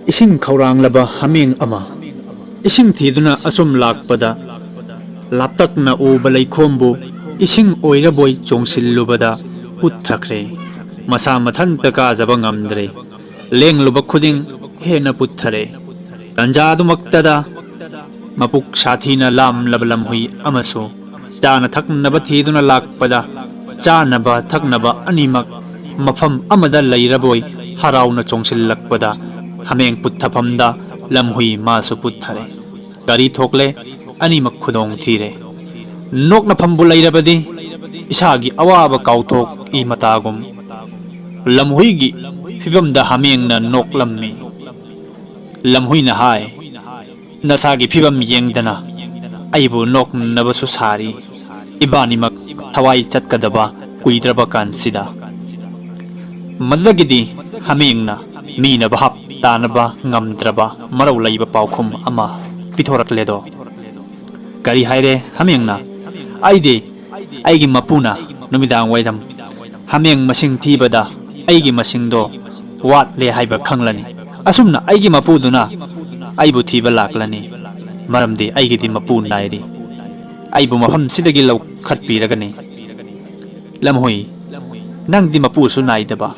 Ising kaurang laba hameng ama. Ising thiduna asum lakpada. Laptak na ubalay kombo. Ising oiraboy chongsilubada. Puthakre. Masa mathan taka zabang amdre. Leng lubak khuding he na puthare. Tanjadu maktada. Mapuk sathina lam labalamhui amaso. Chana thak naba thiduna lakpada. Chana ba thak naba animak. Mafam amada layraboy. Haraw na chongsilakpada. Hameng puthapamda lamhui masu puthare. Gari thokle animak khudong thire. Nok na pambulayrabadi isagi awaba kauthok I matagum. Lamhueigi fibamda hameng na nok lammi. Lamhui na hai. Nasagi fibam yengdana. Aibu nok nabasu sari. Ibanimak thawai chatkadaba kuidraba kansida. Madlagidi hameng na Mina bahap tanaba ngamdraba maraw layba paukhum ama pithorak ledo. Kari haire hameng na aide aigi mapuna numidang wairam hameng masing thibada aigi masing do wat le haiba khanglani asumna aigi mapuduna aibu thiba laklani maramdi aigi di mapu nairi aibu mafam sidagi law khatpiragani lamhui nang di mapu su naidaba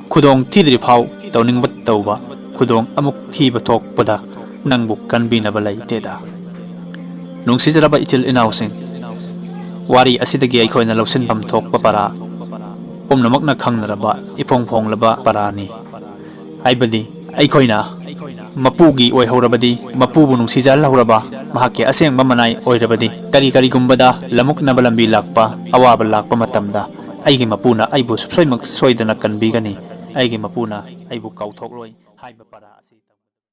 khudong thidri phau tawning bat tawba khudong amuk thiba thokpada nangbuk kanbinaba laiteda nungsijaraba ichil inausing wari asidagi aikhoina lausin pam thokpa para pomnamakna khangnaraba ipongpong parani aibadi aikhoina mapugi oihorabadi mapubu nungsijal lahuraba mahakki asengba manai oirabadi kari gumbada lamuk nabalambi lakpa awaba lakpa matamda aigi mapuna aibu subsoimak soidana kanbigani aigi mapuna aibu kauthok loi haiba para asi